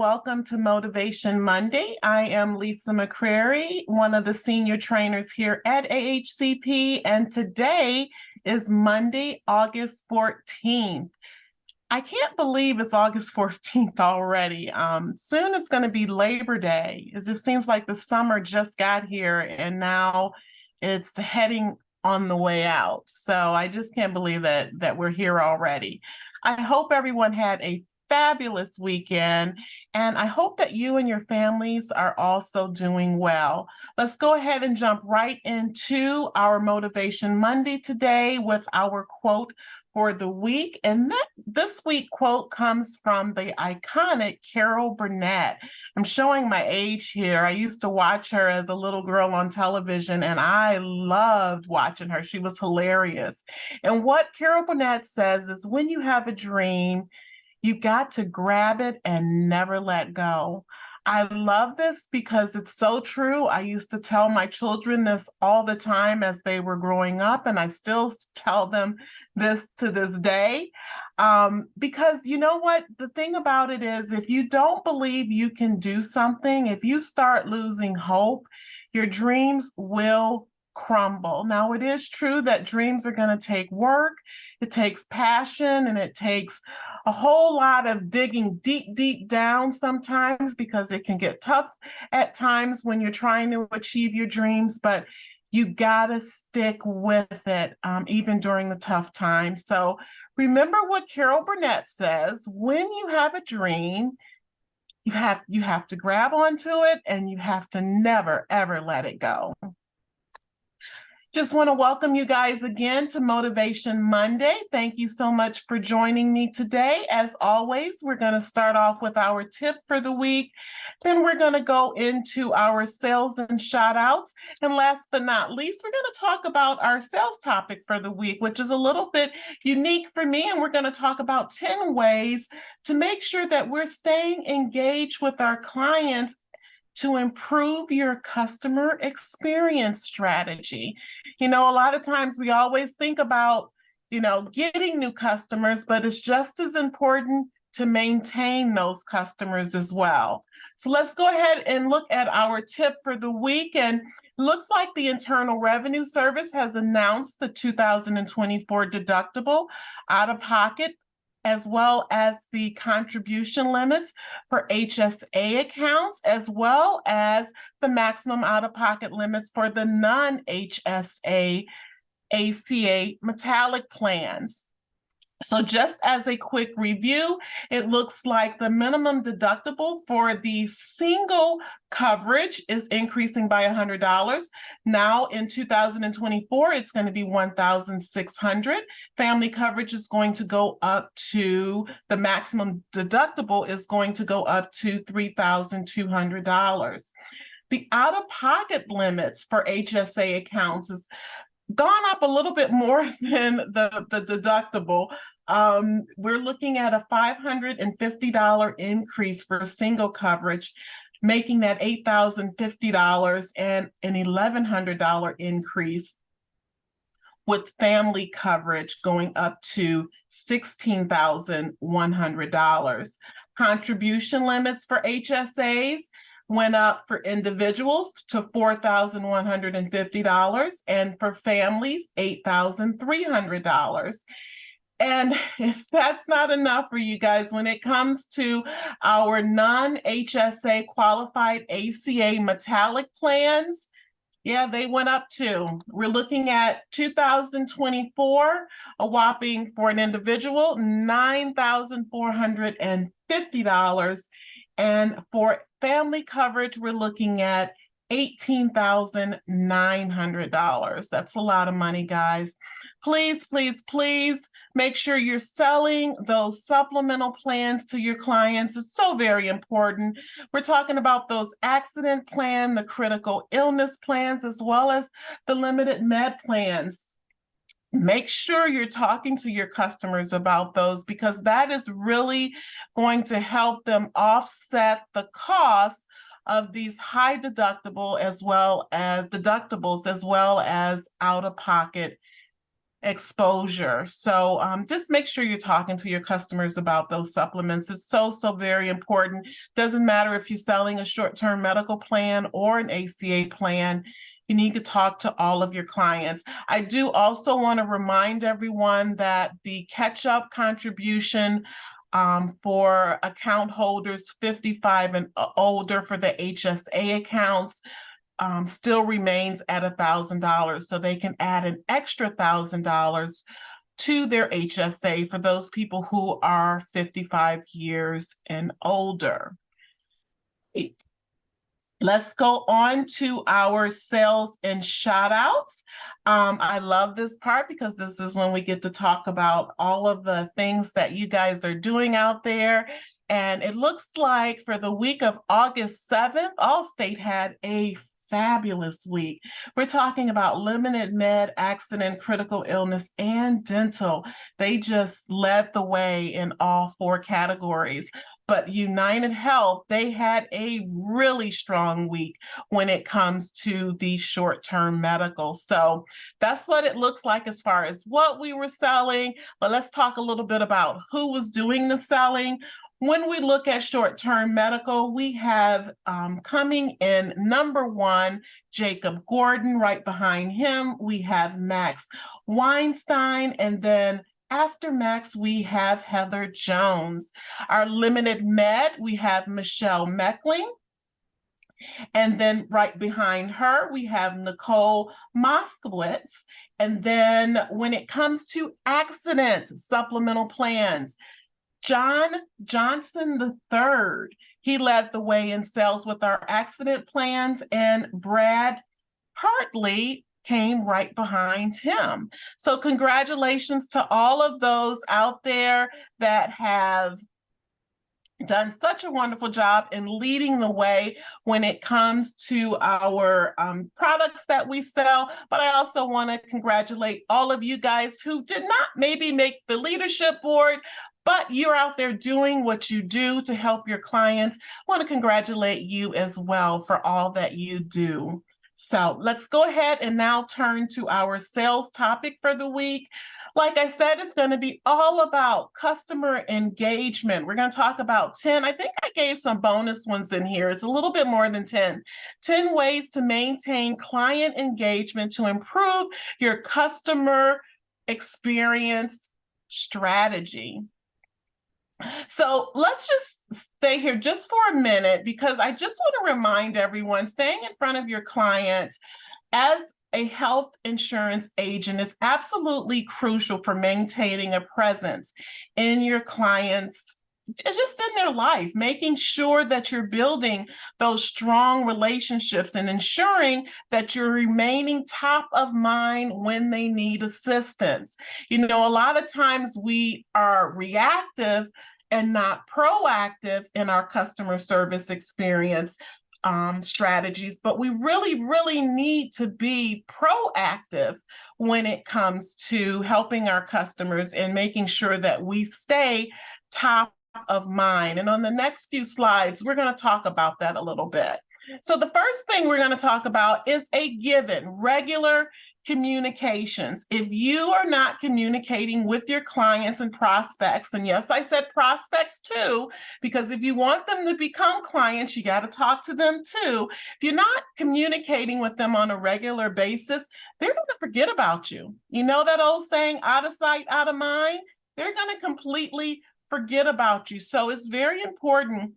welcome to Motivation Monday. I am Lisa McCrary, one of the senior trainers here at AHCP, and today is Monday, August 14th. I can't believe it's August 14th already. Soon it's going to be Labor Day. It just seems like the summer just got here and now it's heading on the way out. So I just can't believe that we're here already. I hope everyone had a fabulous weekend, and I hope that you and your families are also doing well. Let's go ahead and jump right into our Motivation Monday today with our quote for the week. And this week quote comes from the iconic Carol Burnett. I'm showing my age here. I used to watch her as a little girl on television, and I loved watching her. She was hilarious. And what Carol Burnett says is, when you have a dream, you got to grab it and never let go. I love this because it's so true. I used to tell my children this all the time as they were growing up, and I still tell them this to this day. Because you know what? The thing about it is, if you don't believe you can do something, if you start losing hope, your dreams will crumble. Now, it is true that dreams are going to take work. It takes passion, and it takes a whole lot of digging deep down sometimes, because it can get tough at times when you're trying to achieve your dreams, but you got to stick with it even during the tough times. So remember what Carol Burnett says: when you have a dream, you have to grab onto it, and you have to never, ever let it go. Just want to welcome you guys again to Motivation Monday. Thank you so much for joining me today. As always, we're going to start off with our tip for the week. Then we're going to go into our sales and shout outs. And last but not least, we're going to talk about our sales topic for the week, which is a little bit unique for me. And we're going to talk about 10 ways to make sure that we're staying engaged with our clients to improve your customer experience strategy. You know, a lot of times we always think about, getting new customers, but it's just as important to maintain those customers as well. So let's go ahead and look at our tip for the week. And looks like the Internal Revenue Service has announced the 2024 deductible out of pocket, as well as the contribution limits for HSA accounts, as well as the maximum out-of-pocket limits for the non-HSA ACA metallic plans. So just as a quick review, it looks like the minimum deductible for the single coverage is increasing by $100. Now in 2024, it's going to be $1,600. Family coverage is going to go up to, the maximum deductible is going to go up to $3,200. The out-of-pocket limits for HSA accounts is gone up a little bit more than the deductible. We're looking at a $550 increase for single coverage, making that $8,050, and an $1,100 increase with family coverage going up to $16,100. Contribution limits for HSAs went up for individuals to $4,150, and for families, $8,300. And if that's not enough for you guys, when it comes to our non-HSA qualified ACA metallic plans, yeah, they went up too. We're looking at 2024, a whopping, for an individual, $9,450. And for family coverage, we're looking at $18,900. That's a lot of money, guys. Please, please, please make sure you're selling those supplemental plans to your clients. It's so very important. We're talking about those accident plan, the critical illness plans, as well as the limited med plans. Make sure you're talking to your customers about those, because that is really going to help them offset the cost of these high deductibles, as well as out-of-pocket exposure. So just make sure you're talking to your customers about those supplements. It's so, so very important. Doesn't matter if you're selling a short-term medical plan or an ACA plan. You need to talk to all of your clients. I do also want to remind everyone that the catch-up contribution for account holders 55 and older for the HSA accounts still remains at $1,000. So they can add an extra $1,000 to their HSA for those people who are 55 years and older. Let's go on to our sales and shout outs. I love this part because this is when we get to talk about all of the things that you guys are doing out there. And it looks like for the week of August 7th, Allstate had a fabulous week. We're talking about limited med, accident, critical illness, and dental. They just led the way in all 4 categories. But United Health, they had a really strong week when it comes to the short-term medical. So that's what it looks like as far as what we were selling. But let's talk a little bit about who was doing the selling. When we look at short-term medical, we have coming in number 1, Jacob Gordon. Right behind him, we have Max Weinstein, and then after Max, we have Heather Jones. Our limited med, we have Michelle Meckling. And then right behind her, we have Nicole Moskowitz. And then when it comes to accidents, supplemental plans, John Johnson III, he led the way in sales with our accident plans, and Brad Hartley came right behind him. So congratulations to all of those out there that have done such a wonderful job in leading the way when it comes to our products that we sell. But I also want to congratulate all of you guys who did not maybe make the leadership board, but you're out there doing what you do to help your clients. I want to congratulate you as well for all that you do. So let's go ahead and now turn to our sales topic for the week. Like I said, it's going to be all about customer engagement. We're going to talk about 10. I think I gave some bonus ones in here. It's a little bit more than 10. 10 ways to maintain client engagement to improve your customer experience strategy. So let's just stay here just for a minute, because I just want to remind everyone, staying in front of your client as a health insurance agent is absolutely crucial for maintaining a presence in your clients, just in their life, making sure that you're building those strong relationships and ensuring that you're remaining top of mind when they need assistance. You know, a lot of times we are reactive and not proactive in our customer service experience strategies, but we really need to be proactive when it comes to helping our customers and making sure that we stay top of mind. And on the next few slides, we're going to talk about that a little bit. So the first thing we're going to talk about is a given, regular communications. If you are not communicating with your clients and prospects, and yes, I said prospects too, because if you want them to become clients, you got to talk to them too. If you're not communicating with them on a regular basis, they're going to forget about you. You know that old saying, out of sight, out of mind? They're going to completely forget about you. So it's very important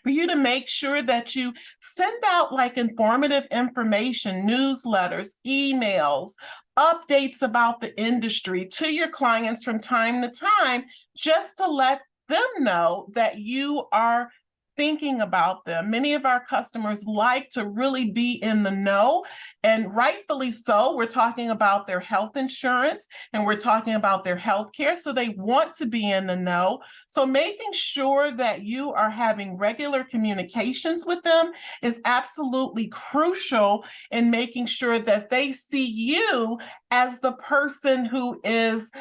for you to make sure that you send out like informative information, newsletters, emails, updates about the industry to your clients from time to time, just to let them know that you are thinking about them. Many of our customers like to really be in the know, and rightfully so. We're talking about their health insurance and we're talking about their health care, so they want to be in the know. So making sure that you are having regular communications with them is absolutely crucial in making sure that they see you as the person who is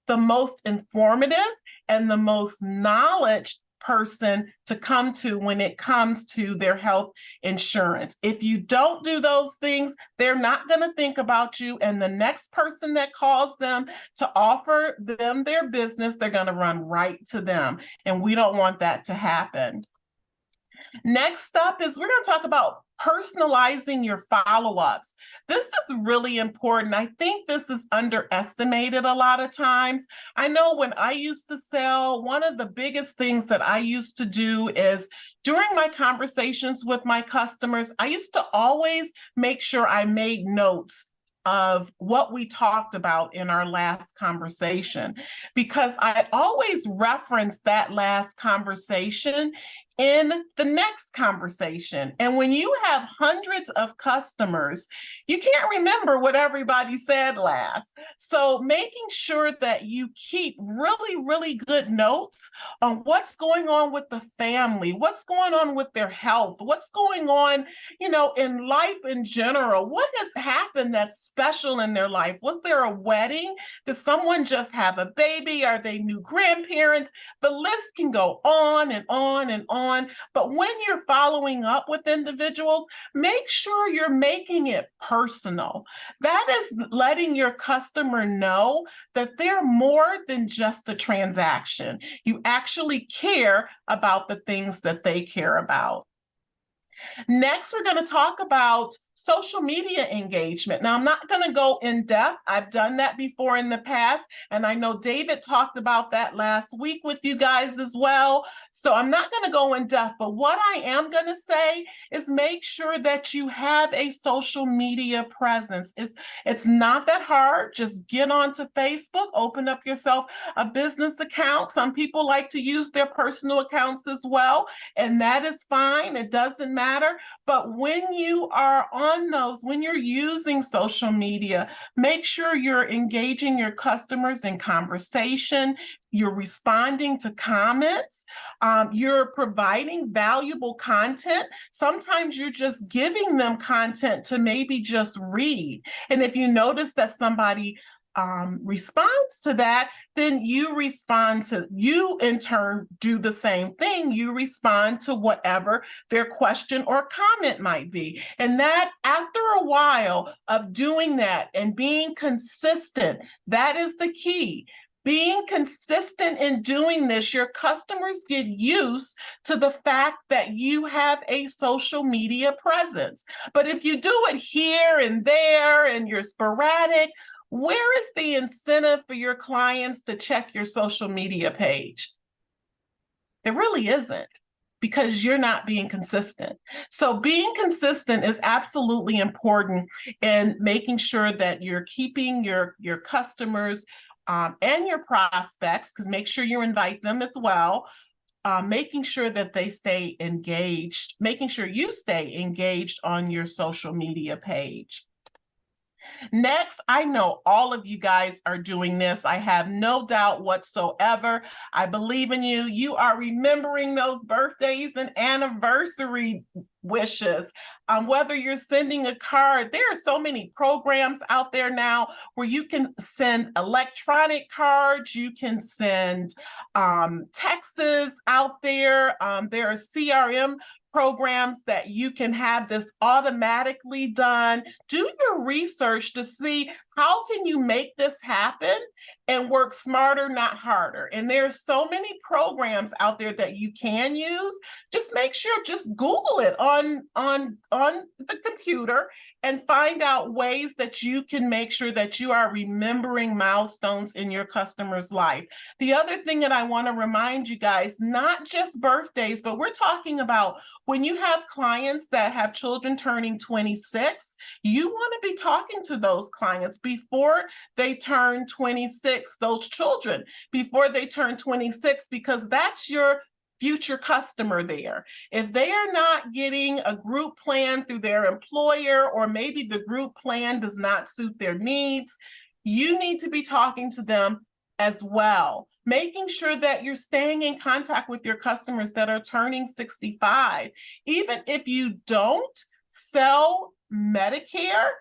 the most informative and the most knowledge person to come to when it comes to their health insurance. If you don't do those things, they're not going to think about you. And the next person that calls them to offer them their business, they're going to run right to them. And we don't want that to happen. Next up is we're going to talk about personalizing your follow-ups. This is really important. I think this is underestimated a lot of times. I know when I used to sell, one of the biggest things that I used to do is during my conversations with my customers, I used to always make sure I made notes of what we talked about in our last conversation, because I always reference that last conversation in the next conversation. And when you have hundreds of customers, you can't remember what everybody said last. So making sure that you keep really, really good notes on what's going on with the family, what's going on with their health, what's going on, in life in general. What has happened that's special in their life? Was there a wedding? Did someone just have a baby? Are they new grandparents? The list can go on and on and on. But when you're following up with individuals, make sure you're making it personal. That is letting your customer know that they're more than just a transaction. You actually care about the things that they care about. Next, we're going to talk about social media engagement. Now, I'm not going to go in depth. I've done that before in the past, and I know David talked about that last week with you guys as well. So I'm not going to go in depth, but what I am going to say is make sure that you have a social media presence. It's not that hard. Just get onto Facebook, open up yourself a business account. Some people like to use their personal accounts as well, and that is fine. It doesn't matter. But when you are on those, when you're using social media, make sure you're engaging your customers in conversation, you're responding to comments, you're providing valuable content. Sometimes you're just giving them content to maybe just read. And if you notice that somebody responds to that, then you in turn do the same thing. You respond to whatever their question or comment might be. And that after a while of doing that and being consistent, that is the key. Being consistent in doing this, your customers get used to the fact that you have a social media presence. But if you do it here and there and you're sporadic, where is the incentive for your clients to check your social media page? It really isn't, because you're not being consistent. So being consistent is absolutely important in making sure that you're keeping your customers and your prospects, because make sure you invite them as well, making sure that they stay engaged, making sure you stay engaged on your social media page. Next, I know all of you guys are doing this. I have no doubt whatsoever. I believe in you. You are remembering those birthdays and anniversary wishes. Whether you're sending a card, there are so many programs out there now where you can send electronic cards, you can send texts out there. There are CRM programs that you can have this automatically done. Do your research to see how can you make this happen and work smarter, not harder. And there's so many programs out there that you can use. Just make sure, just Google it on the computer and find out ways that you can make sure that you are remembering milestones in your customer's life. The other thing that I want to remind you guys, not just birthdays, but we're talking about when you have clients that have children turning 26, you want to be talking to those clients before they turn 26, those children, before they turn 26, because that's your future customer there. If they are not getting a group plan through their employer, or maybe the group plan does not suit their needs, you need to be talking to them as well, making sure that you're staying in contact with your customers that are turning 65. Even if you don't sell Medicare,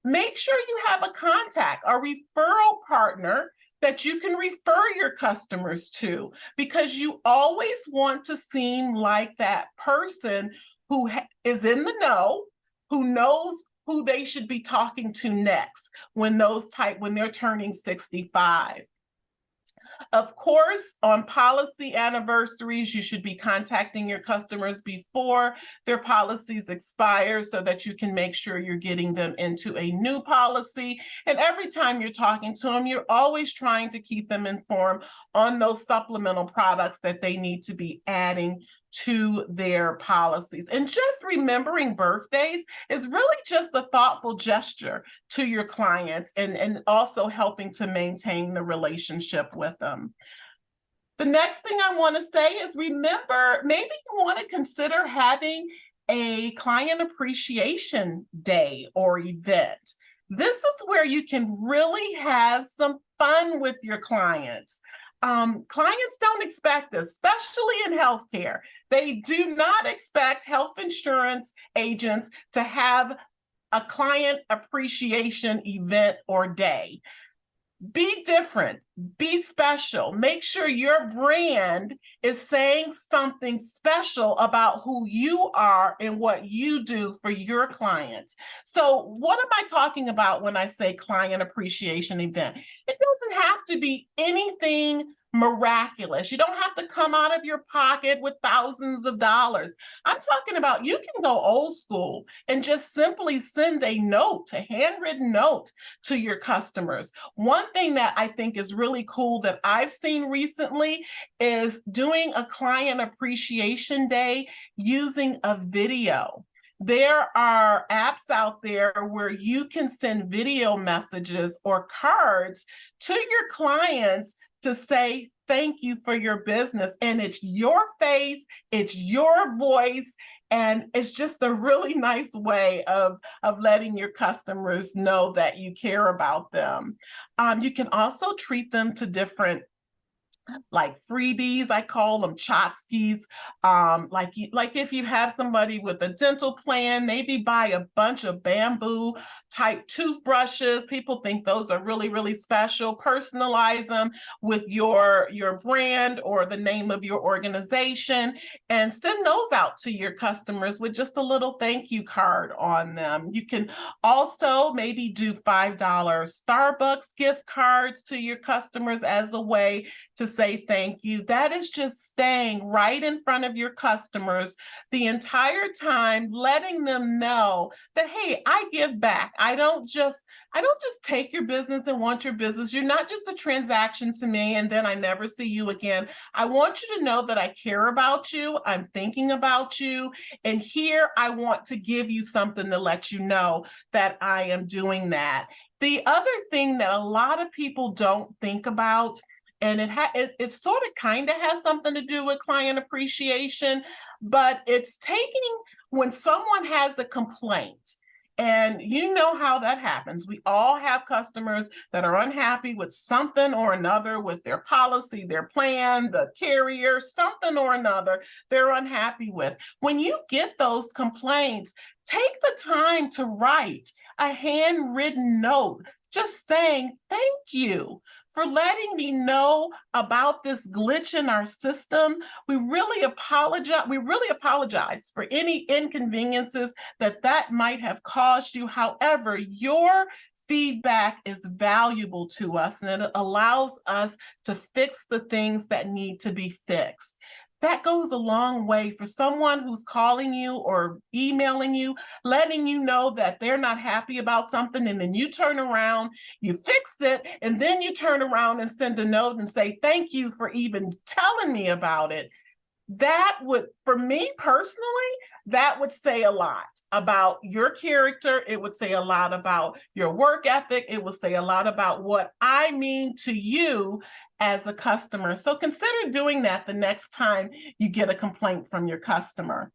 make sure you have a contact, a referral partner that you can refer your customers to, because you always want to seem like that person who is in the know, who knows who they should be talking to next when they're turning 65. Of course, on policy anniversaries, you should be contacting your customers before their policies expire so that you can make sure you're getting them into a new policy. And every time you're talking to them, you're always trying to keep them informed on those supplemental products that they need to be adding to their policies. And just remembering birthdays is really just a thoughtful gesture to your clients, and also helping to maintain the relationship with them. The next thing I want to say is, remember, maybe you want to consider having a client appreciation day or event. This is where you can really have some fun with your clients. Clients don't expect this, especially in healthcare. They do not expect health insurance agents to have a client appreciation event or day. Be different, be special. Make sure your brand is saying something special about who you are and what you do for your clients. So what am I talking about when I say client appreciation event? It doesn't have to be anything miraculous. You don't have to come out of your pocket with thousands of dollars. I'm talking about, you can go old school and just simply send a note, a handwritten note to your customers. One thing that I think is really cool that I've seen recently is doing a client appreciation day using a video. There are apps out there where you can send video messages or cards to your clients to say thank you for your business. And it's your face, it's your voice, and it's just a really nice way of letting your customers know that you care about them. You can also treat them to different, like, freebies. I call them tchotchkes. Like if you have somebody with a dental plan, maybe buy a bunch of bamboo type toothbrushes. People think those are really, really special. Personalize them with your brand or the name of your organization, and send those out to your customers with just a little thank you card on them. You can also maybe do $5 Starbucks gift cards to your customers as a way to say thank you. That is just staying right in front of your customers the entire time, letting them know that, hey, I give back. I don't just take your business and want your business. You're not just a transaction to me and then I never see you again. I want you to know that I care about you. I'm thinking about you. And here I want to give you something to let you know that I am doing that. The other thing that a lot of people don't think about, and it sort of kind of has something to do with client appreciation, but it's taking, when someone has a complaint, and you know how that happens. We all have customers that are unhappy with something or another, with their policy, their plan, the carrier, something or another they're unhappy with. When you get those complaints, take the time to write a handwritten note just saying thank you for letting me know about this glitch in our system. We really apologize for any inconveniences that might have caused you. However, your feedback is valuable to us, and it allows us to fix the things that need to be fixed. That goes a long way for someone who's calling you or emailing you, letting you know that they're not happy about something, and then you turn around, you fix it, and then you turn around and send a note and say, thank you for even telling me about it. That would, for me personally, that would say a lot about your character. It would say a lot about your work ethic. It would say a lot about what I mean to you as a customer. So consider doing that the next time you get a complaint from your customer.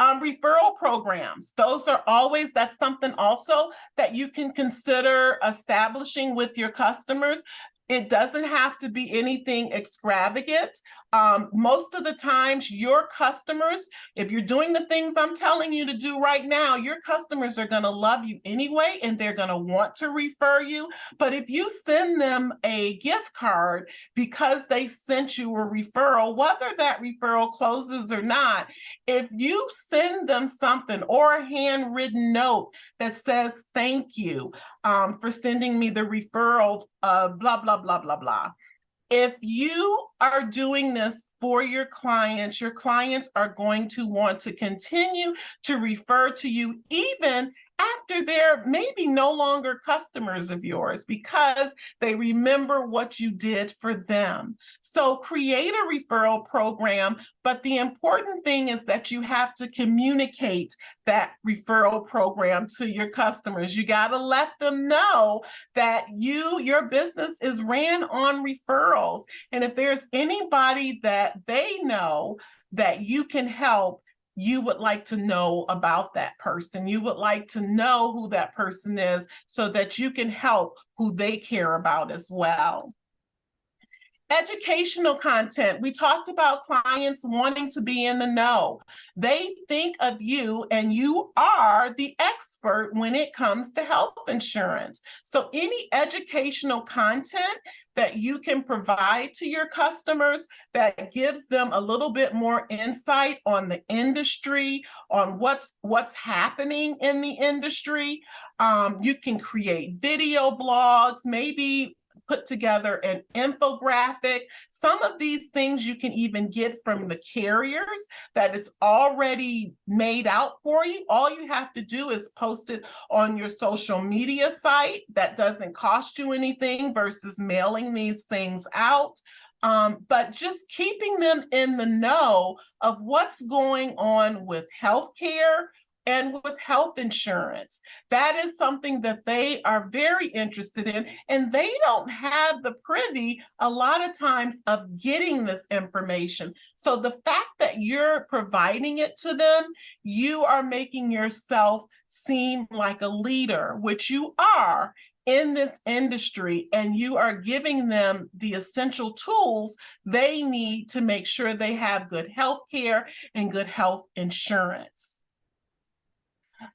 Referral programs, that's something also that you can consider establishing with your customers. It doesn't have to be anything extravagant. Most of the times, your customers, if you're doing the things I'm telling you to do right now, your customers are going to love you anyway, and they're going to want to refer you. But if you send them a gift card because they sent you a referral, whether that referral closes or not, if you send them something or a handwritten note that says, thank you for sending me the referral, blah, blah, blah, blah, blah. If you are doing this for your clients are going to want to continue to refer to you even after they're maybe no longer customers of yours, because they remember what you did for them. So create a referral program, but the important thing is that you have to communicate that referral program to your customers. You got to let them know that your business is ran on referrals. And if there's anybody that they know that you can help, you would like to know about that person. You would like to know who that person is so that you can help who they care about as well. Educational content. We talked about clients wanting to be in the know. They think of you, and you are the expert when it comes to health insurance. So any educational content that you can provide to your customers that gives them a little bit more insight on the industry, on what's happening in the industry. You can create video blogs, maybe put together an infographic. Some of these things you can even get from the carriers, that it's already made out for you. All you have to do is post it on your social media site. That doesn't cost you anything versus mailing these things out. But just keeping them in the know of what's going on with healthcare and with health insurance. That is something that they are very interested in, and they don't have the privy a lot of times of getting this information. So the fact that you're providing it to them, you are making yourself seem like a leader, which you are in this industry, and you are giving them the essential tools they need to make sure they have good health care and good health insurance.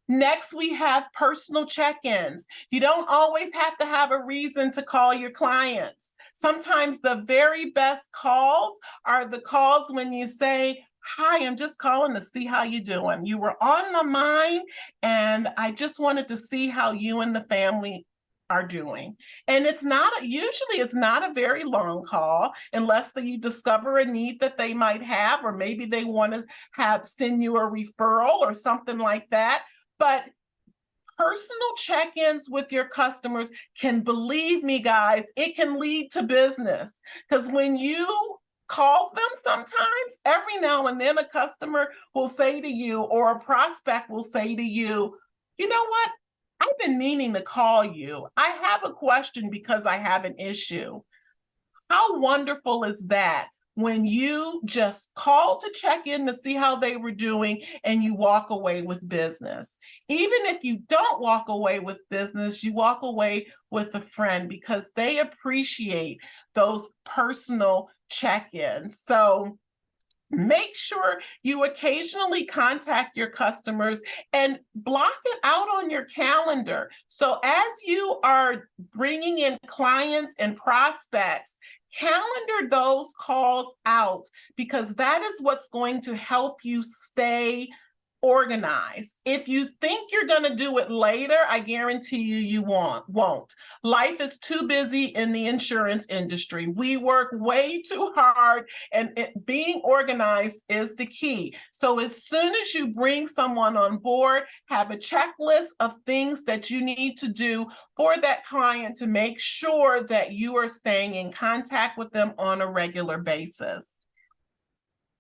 Next, we have personal check-ins. You don't always have to have a reason to call your clients. Sometimes the very best calls are the calls when you say, hi, I'm just calling to see how you're doing. You were on my mind, and I just wanted to see how you and the family are doing. And usually it's not a very long call, unless you discover a need that they might have, or maybe they want to send you a referral or something like that. But personal check-ins with your customers can, believe me, guys, it can lead to business. Because when you call them, sometimes every now and then a customer will say to you, or a prospect will say to you, you know what? I've been meaning to call you. I have a question because I have an issue. How wonderful is that? When you just call to check in to see how they were doing, and you walk away with business. Even if you don't walk away with business, you walk away with a friend, because they appreciate those personal check-ins. So make sure you occasionally contact your customers and block it out on your calendar. So as you are bringing in clients and prospects, calendar those calls out, because that is what's going to help you stay organized. If you think you're going to do it later, I guarantee you won't. Life is too busy in the insurance industry. We work way too hard, and being organized is the key. So as soon as you bring someone on board, have a checklist of things that you need to do for that client to make sure that you are staying in contact with them on a regular basis.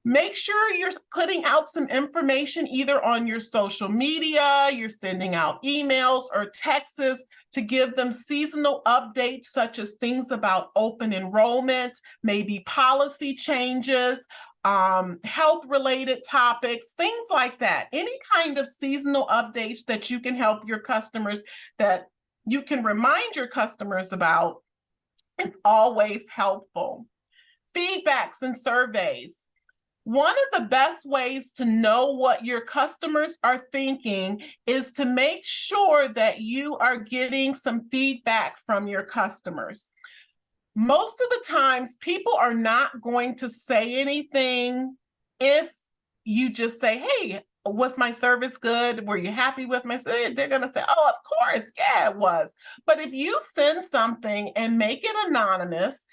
Make sure you're putting out some information either on your social media, you're sending out emails or texts to give them seasonal updates, such as things about open enrollment, maybe policy changes, health-related topics, things like that. Any kind of seasonal updates that you can help your customers, that you can remind your customers about, is always helpful. Feedbacks and surveys. One of the best ways to know what your customers are thinking is to make sure that you are getting some feedback from your customers. Most of the times, people are not going to say anything if you just say, hey, was my service good? Were you happy with my service? They're going to say, oh, of course, yeah, it was. But if you send something and make it anonymous,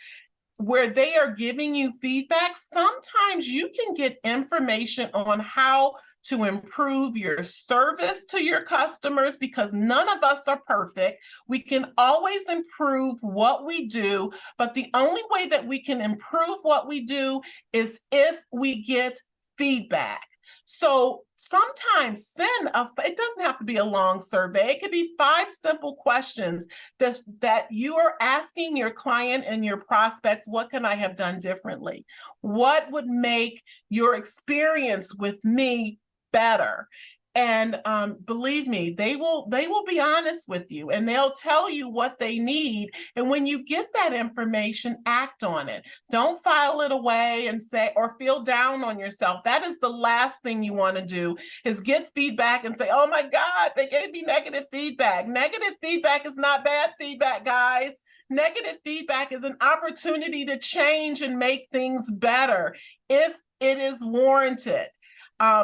where they are giving you feedback, sometimes you can get information on how to improve your service to your customers, because none of us are perfect. We can always improve what we do, but the only way that we can improve what we do is if we get feedback. So sometimes it doesn't have to be a long survey. It could be 5 simple questions that you are asking your client and your prospects, what can I have done differently? What would make your experience with me better? And believe me, they will be honest with you, and they'll tell you what they need. And when you get that information, act on it. Don't file it away and say, or feel down on yourself. That is the last thing you want to do, is get feedback and say, oh my God, they gave me negative feedback. Negative feedback is not bad feedback, guys. Negative feedback is an opportunity to change and make things better if it is warranted.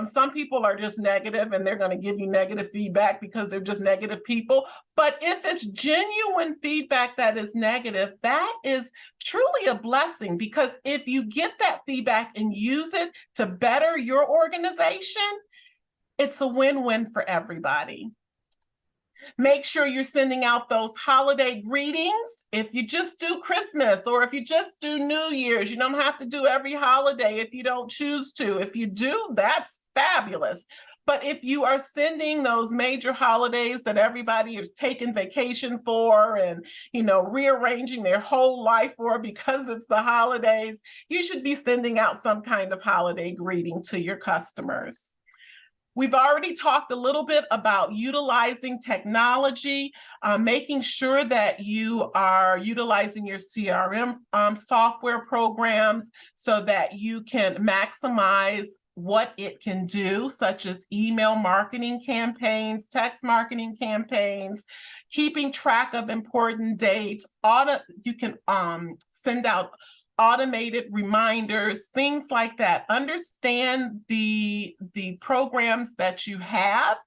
Some people are just negative and they're going to give you negative feedback because they're just negative people. But if it's genuine feedback that is negative, that is truly a blessing, because if you get that feedback and use it to better your organization, it's a win-win for everybody. Make sure you're sending out those holiday greetings. If you just do Christmas, or if you just do New Year's, you don't have to do every holiday if you don't choose to. If you do, that's fabulous. But if you are sending those major holidays that everybody is taking vacation for and, rearranging their whole life for because it's the holidays, you should be sending out some kind of holiday greeting to your customers. We've already talked a little bit about utilizing technology, making sure that you are utilizing your CRM software programs so that you can maximize what it can do, such as email marketing campaigns, text marketing campaigns, keeping track of important dates. You can send out automated reminders, things like that. Understand the programs that you have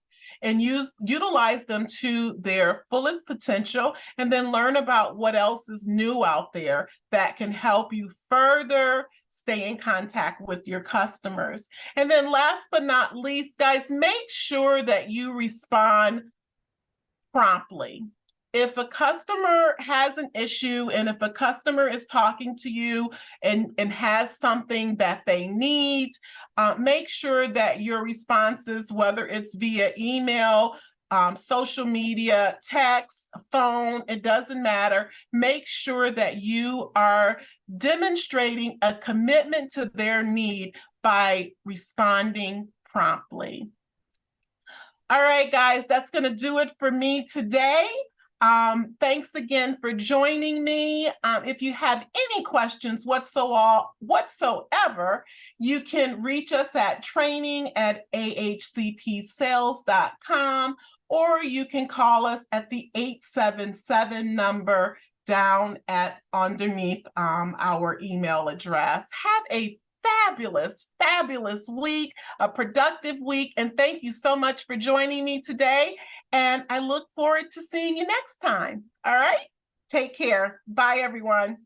and utilize them to their fullest potential, and then learn about what else is new out there that can help you further stay in contact with your customers. And then last but not least, guys, make sure that you respond promptly. If a customer has an issue, and if a customer is talking to you and has something that they need, make sure that your responses, whether it's via email, social media, text, phone, it doesn't matter. Make sure that you are demonstrating a commitment to their need by responding promptly. All right, guys, that's going to do it for me today. Thanks again for joining me. If you have any questions whatsoever, you can reach us at training@ahcpsales.com, or you can call us at the 877 number down underneath our email address. Have a fabulous week, a productive week, and thank you so much for joining me today. And I look forward to seeing you next time. All right, take care. Bye, everyone.